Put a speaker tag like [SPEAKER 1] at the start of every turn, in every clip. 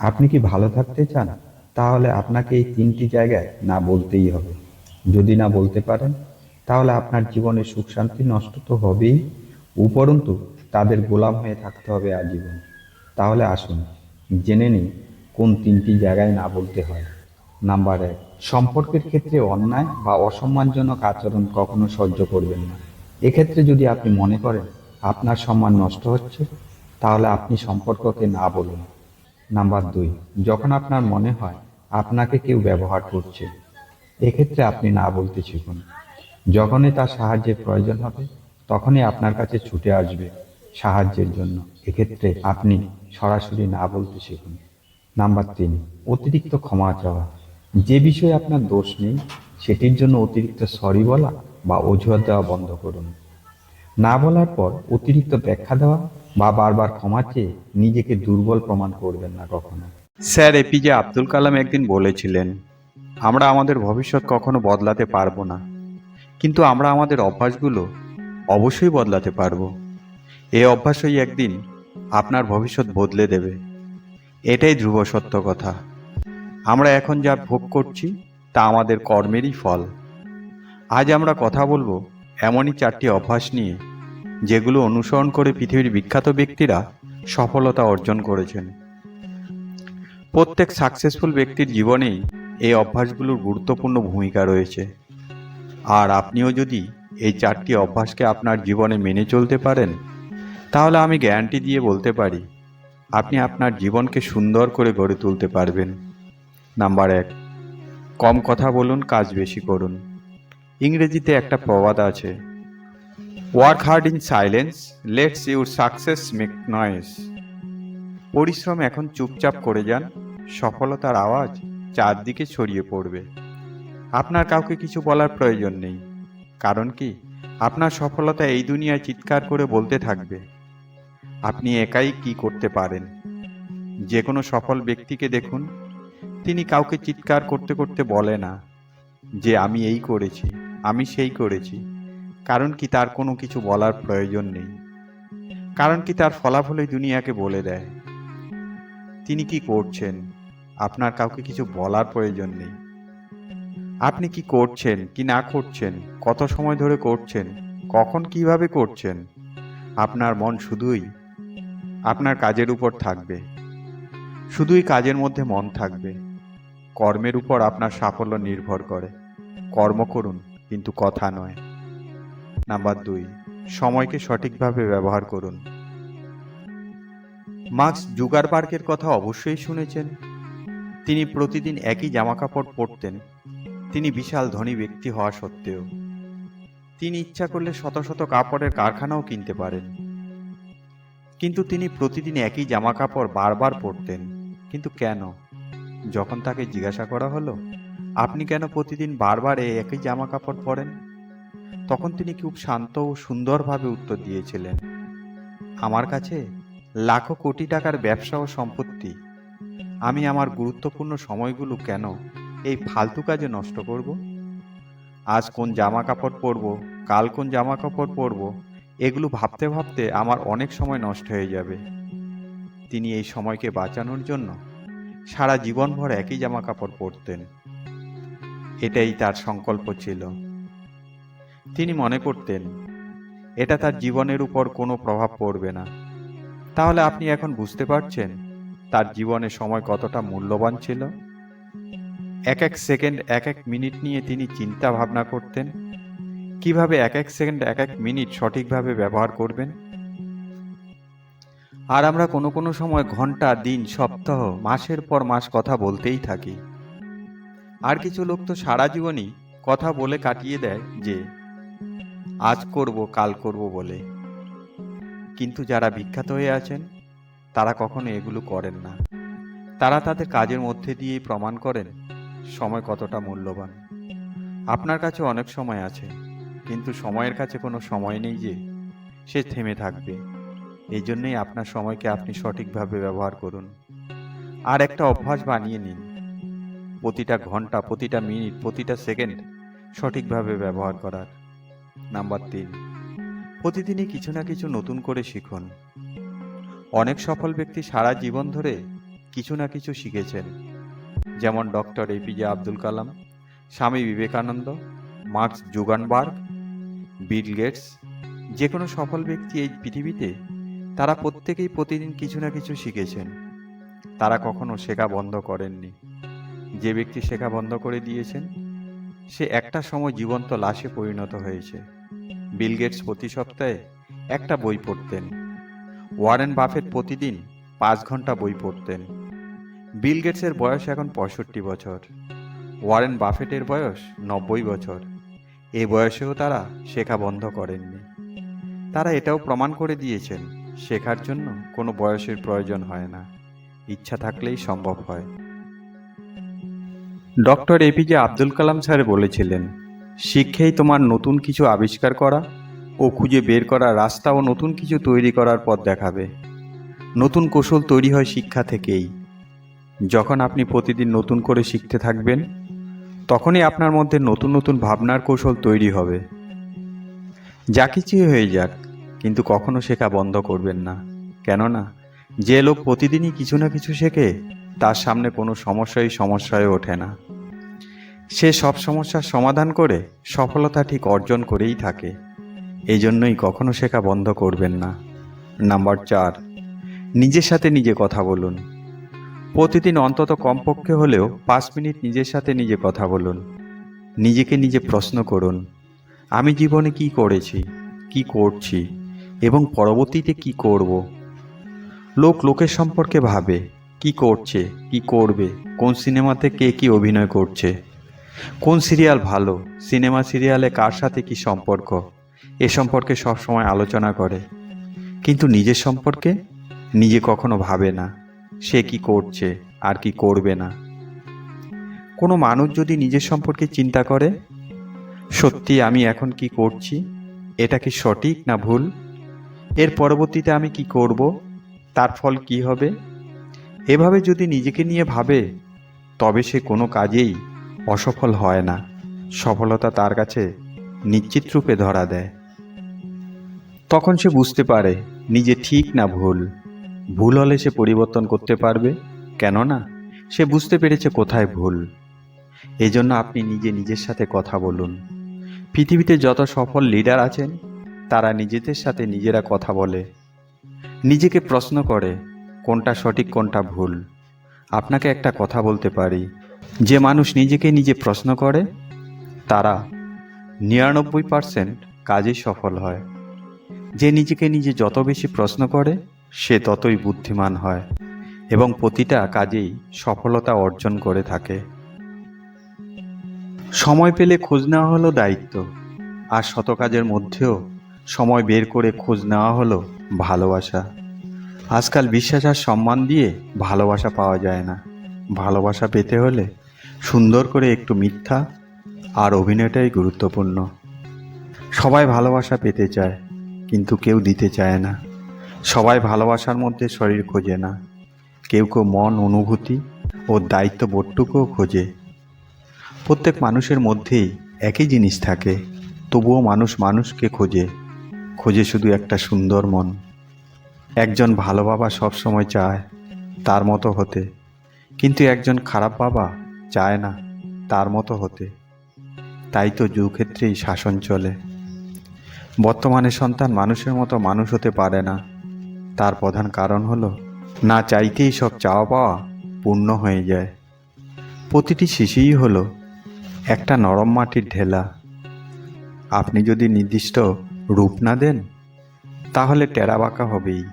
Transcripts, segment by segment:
[SPEAKER 1] আপনি কি ভালো থাকতে চান? তাহলে আপনাকে এই তিনটি জায়গায় না বলতেই হবে। যদি না বলতে পারেন, তাহলে আপনার জীবনে সুখ শান্তি নষ্ট তো হবেই, উপরন্তু তাদের গোলাম হয়ে থাকতে হবে আজীবন। তাহলে আসুন জেনে নিই কোন তিনটি জায়গায় না বলতে হয়। নাম্বার 1, সম্পর্কের ক্ষেত্রে অন্যায় বা অসম্মানজনক আচরণ কখনো সহ্য করবেন না। এক্ষেত্রে যদি আপনি মনে করেন আপনার সম্মান নষ্ট হচ্ছে, তাহলে আপনি সম্পর্ককে না বলুন। নাম্বার 2, যখন আপনার মনে হয় আপনাকে কেউ ব্যবহার করছে, এক্ষেত্রে আপনি না বলতে শিখুন। যখনই তার সাহায্যের প্রয়োজন হবে, তখনই আপনার কাছে ছুটে আসবে সাহায্যের জন্য। এক্ষেত্রে আপনি সরাসরি না বলতে শিখুন। নাম্বার 3, অতিরিক্ত ক্ষমা চাওয়া। যে বিষয়ে আপনার দোষ নেই, সেটির জন্য অতিরিক্ত সরি বলা বা অজুহাত দেওয়া বন্ধ করুন। না বলার পর অতিরিক্ত ব্যাখ্যা দেওয়া বা বারবার ক্ষমা চেয়ে নিজেকে দুর্বল প্রমাণ করবেন না কখনো।
[SPEAKER 2] স্যার এপিজে আব্দুল কালাম একদিন বলেছিলেন, আমরা আমাদের ভবিষ্যৎ কখনো বদলাতে পারবো না, কিন্তু আমরা আমাদের অভ্যাসগুলো অবশ্যই বদলাতে পারবো। এই অভ্যাসই একদিন আপনার ভবিষ্যৎ বদলে দেবে। এটাই ধ্রুব সত্য কথা। আমরা এখন যা ভোগ করছি তা আমাদের কর্মেরই ফল। আজ আমরা কথা বলবো এমনই 4টি অভ্যাস নিয়ে, যেগুলো অনুসরণ করে পৃথিবীর বিখ্যাত ব্যক্তিরা সফলতা অর্জন করেছেন। প্রত্যেক সাকসেসফুল ব্যক্তির জীবনেই এই অভ্যাসগুলোর গুরুত্বপূর্ণ ভূমিকা রয়েছে। আর আপনিও যদি এই 4টি অভ্যাসকে আপনার জীবনে মেনে চলতে পারেন, তাহলে আমি গ্যারান্টি দিয়ে বলতে পারি আপনি আপনার জীবনকে সুন্দর করে গড়ে তুলতে পারবেন। নাম্বার 1, কম কথা বলুন, কাজ বেশি করুন। ইংরেজিতে একটা প্রবাদ আছে, work hard in silence, let's your success make noise. পরিশ্রম এখন চুপচাপ করে যান, সফলতার আওয়াজ চারদিকে ছড়িয়ে পড়বে। আপনার কাউকে কিছু বলার প্রয়োজন নেই, কারণ কি আপনার সফলতা এই দুনিয়ায় চিৎকার করে বলতে থাকবে আপনি একাই কি করতে পারেন। যে কোনো সফল ব্যক্তিকে দেখুন, তিনি কাউকে চিৎকার করতে করতে বলে না যে আমি এই করেছি, আমি সেই করেছি। কারণ কি তার কোনো কিছু বলার প্রয়োজন নেই, কারণ কি তার ফলাফলই দুনিয়াকে বলে দেয় তিনি কি করছেন। আপনার কাউকে কিছু বলার প্রয়োজন নেই। আপনি কি করছেন কি না করছেন, কত সময় ধরে করছেন, কখন কিভাবে করছেন, আপনার মন শুধুই আপনার কাজের উপর থাকবে, শুধুই কাজের মধ্যে মন থাকবে। কর্মের উপর আপনার সাফল্য নির্ভর করে। কর্ম করুন, কিন্তু কথা নয়। নাম্বার 2, সময়কে সঠিকভাবে ব্যবহার করুন। মার্কস জুগারবার্গের কথা অবশ্যই শুনেছেন। তিনি প্রতিদিন একই জামাকাপড় পরতেন। তিনি বিশাল ধনী ব্যক্তি হওয়া সত্ত্বেও তিনি ইচ্ছা করলে শত শত কাপড়ের কারখানাও কিনতে পারেন, কিন্তু তিনি প্রতিদিন একই জামাকাপড় বারবার পরতেন। কিন্তু কেন? যখন তাকে জিজ্ঞাসা করা হলো, আপনি কেন প্রতিদিন বারবার এই একই জামাকাপড় পরেন, তখন তিনি খুব শান্ত ও সুন্দরভাবে উত্তর দিয়েছিলেন, আমার কাছে লাখো কোটি টাকার ব্যবসা ও সম্পত্তি, আমি আমার গুরুত্বপূর্ণ সময়গুলো কেন এই ফালতু কাজে নষ্ট করব? আজ কোন জামা কাপড় পরবো, কাল কোন জামা কাপড় পরবো, এগুলো ভাবতে ভাবতে আমার অনেক সময় নষ্ট হয়ে যাবে। তিনি এই সময়কে বাঁচানোর জন্য সারা জীবনভর একই জামা কাপড় পরতেন। এটাই তার সংকল্প ছিল। তিনি মনে করতেন এটা তার জীবনের উপর কোনো প্রভাব পড়বে না। তাহলে আপনি এখন বুঝতে পারছেন তার জীবনে সময় কতটা মূল্যবান ছিল। এক এক সেকেন্ড, এক এক মিনিট নিয়ে তিনি চিন্তা ভাবনা করতেন কিভাবে এক এক সেকেন্ড, এক এক মিনিট সঠিকভাবে ব্যবহার করবেন। আর আমরা কোনো কোনো সময় ঘন্টা, দিন, সপ্তাহ, মাসের পর মাস কথা বলতেই থাকি। আর কিছু লোক তো সারা জীবনই কথা বলে কাটিয়ে দেয় যে আজ করব, কাল করব বলে। কিন্তু যারা বিখ্যাত হয়ে আছেন তারা কখনো এগুলো করেন না। তারা তাদের কাজের মধ্যে দিয়েই প্রমাণ করেন সময় কতটা মূল্যবান। আপনার কাছে অনেক সময় আছে, কিন্তু সময়ের কাছে কোনো সময় নেই যে সে থেমে থাকবে। এই জন্যই আপনার সময়কে আপনি সঠিকভাবে ব্যবহার করুন। আর একটা অভ্যাস বানিয়ে নিন, প্রতিটা ঘন্টা, প্রতিটা মিনিট, প্রতিটা সেকেন্ড সঠিকভাবে ব্যবহার করার। নাম্বার 3, প্রতিদিনই কিছু না কিছু নতুন করে শিখুন। অনেক সফল ব্যক্তি সারা জীবন ধরে কিছু না কিছু শিখেছেন, যেমন doctor APJ Abdul Kalam, Swami Vivekananda, marks জুগানবার্গ, Bill Gates. যে কোনো সফল ব্যক্তি এই পৃথিবীতে, তারা প্রত্যেকেই প্রতিদিন কিছু না কিছু শিখেছেন। তারা কখনো শেখা বন্ধ করেননি। যে ব্যক্তি শেখা বন্ধ করে দিয়েছেন, সে একটা সময় জীবন্ত লাশে পরিণত হয়েছে। বিল গেটস প্রতি সপ্তাহে একটা বই পড়তেন। ওয়ারেন বাফেট প্রতিদিন 5 ঘন্টা বই পড়তেন। বিল গেটসের বয়স এখন 65 বছর। ওয়ারেন বাফেটের বয়স 90 বছর। এই বয়সেও তারা শেখা বন্ধ করেননি। তারা এটাও প্রমাণ করে দিয়েছেন, শেখার জন্য কোনো বয়সের প্রয়োজন হয় না, ইচ্ছা থাকলেই সম্ভব হয়। Doctor APJ Abdul Kalam sir বলেছিলেন, শিক্ষাই তোমার নতুন কিছু আবিষ্কার করা ও খুঁজে বের করার রাস্তা ও নতুন কিছু তৈরি করার পথ দেখাবে। নতুন কৌশল তৈরি হয় শিক্ষা থেকেই। যখন আপনি প্রতিদিন নতুন করে শিখতে থাকবেন, তখনই আপনার মধ্যে নতুন নতুন ভাবনার কৌশল তৈরি হবে। যা কিছুই হয়ে যাক, কিন্তু কখনো শেখা বন্ধ করবেন না। কেননা যে লোক প্রতিদিনই কিছু না কিছু শেখে, তার সামনে কোনো সমস্যায় ওঠে না। সে সব সমস্যার সমাধান করে সফলতা ঠিক অর্জন করেই থাকে। এই জন্যই কখনো শেখা বন্ধ করবেন না। নাম্বার 4, নিজের সাথে নিজে কথা বলুন। প্রতিদিন অন্তত কমপক্ষে হলেও 5 মিনিট নিজের সাথে নিজে কথা বলুন। নিজেকে নিজে প্রশ্ন করুন, আমি জীবনে কি করেছি, কি করছি এবং পরবর্তীতে কি করব। লোকের সম্পর্কে ভাবে, কি করছে, কি করবে, কোন সিনেমাতে কে কি অভিনয় করছে, কোন সিরিয়াল ভালো, সিনেমা সিরিয়ালে কার সাথে কি সম্পর্ক, এ সম্পর্কে সবসময় আলোচনা করে। কিন্তু নিজের সম্পর্কে নিজে কখনো ভাবে না, সে কি করছে আর কি করবে না। কোনো মানুষ যদি নিজের সম্পর্কে চিন্তা করে, সত্যি আমি এখন কি করছি, এটা কি সঠিক না ভুল, এর পরবর্তীতে আমি কি করব, তার ফল কি হবে, এভাবে যদি নিজেকে নিয়ে ভাবে, তবে সে কোনো কাজেই অসফল হয় না। সফলতা তার কাছে নিশ্চিত রূপে ধরা দেয়। তখন সে বুঝতে পারে নিজে ঠিক না ভুল। ভুল হলে সে পরিবর্তন করতে পারবে, কেননা সে বুঝতে পেরেছে কোথায় ভুল। এজন্য আপনি নিজের সাথে কথা বলুন। পৃথিবীতে যত সফল লিডার আছেন, তারা নিজেদের সাথে নিজেরা কথা বলে, নিজেকে প্রশ্ন করে কোনটা সঠিক কোনটা ভুল। আপনাকে একটা কথা বলতে পারি, যে মানুষ নিজেকে নিজে প্রশ্ন করে, তারা 99% কাজেই সফল হয়। যে নিজেকে নিজে যত বেশি প্রশ্ন করে, সে ততই বুদ্ধিমান হয় এবং প্রতিটা কাজেই সফলতা অর্জন করে থাকে। সময় পেলে খোঁজ নেওয়া হলো দায়িত্ব, আর শত কাজের মধ্যেও সময় বের করে খোঁজ নেওয়া হলো ভালোবাসা। আজকাল বিশ্বাস আর সম্মান দিয়ে ভালোবাসা পাওয়া যায় না। ভালোবাসা পেতে হলে সুন্দর করে একটু মিথ্যা আর অভিনয়টাই গুরুত্বপূর্ণ। সবাই ভালোবাসা পেতে চায়, কিন্তু কেউ দিতে চায় না। সবাই ভালোবাসার মধ্যে শরীর খোঁজে না, কেউ মন, অনুভূতি ও দায়িত্ববোধটুকুও খোঁজে। প্রত্যেক মানুষের মধ্যেই একই জিনিস থাকে, তবুও মানুষ মানুষকে খোঁজে শুধু একটা সুন্দর মন। একজন ভালো বাবা সবসময় চায় তার মতো হতে, কিন্তু একজন খারাপ বাবা চায় না তার মতো হতে। তাই তো যুগক্ষেত্রেই শাসন চলে। বর্তমানে সন্তান মানুষের মতো মানুষ হতে পারে না। তার প্রধান কারণ হলো, না চাইতেই সব চাওয়া পাওয়া পূর্ণ হয়ে যায়। প্রতিটি শিশুই হলো একটা নরম মাটির ঢেলা। আপনি যদি নির্দিষ্ট রূপ না দেন, তাহলে টেরা বাঁকা হবেই।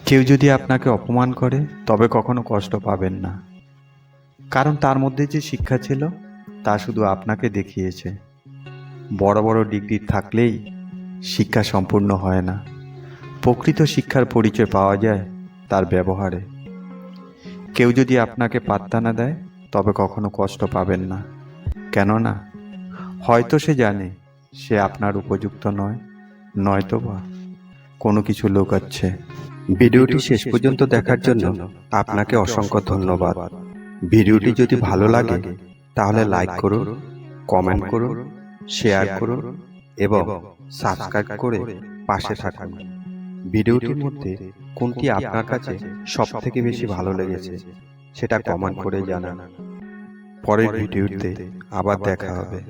[SPEAKER 2] কেউ যদি আপনাকে অপমান করে, তবে কখনো কষ্ট পাবেন না, কারণ তার মধ্যে যে শিক্ষা ছিল, তা শুধু আপনাকে দেখিয়েছে। বড় বড় ডিগ্রি থাকলেই শিক্ষা সম্পূর্ণ হয় না। প্রকৃত শিক্ষার পরিচয় পাওয়া যায় তার ব্যবহারে। কেউ যদি আপনাকে পাত্তা না দেয়, তবে কখনো কষ্ট পাবেন না, কেননা হয়তো সে জানে সে আপনার উপযুক্ত নয়, নয়তোবা কোনো কিছু লুকাচ্ছে।
[SPEAKER 3] ভিডিওটি শেষ পর্যন্ত দেখার জন্য আপনাকে অসংখ্য ধন্যবাদ। ভিডিওটি যদি ভালো লাগে তাহলে লাইক করুন, কমেন্ট করুন, শেয়ার করুন এবং সাবস্ক্রাইব করে পাশে থাকুন। ভিডিওটির মধ্যে কোনটি আপনার কাছে সব থেকে বেশি ভালো লেগেছে সেটা কমেন্ট করে জানান। পরের ভিডিওতে আবার দেখা হবে।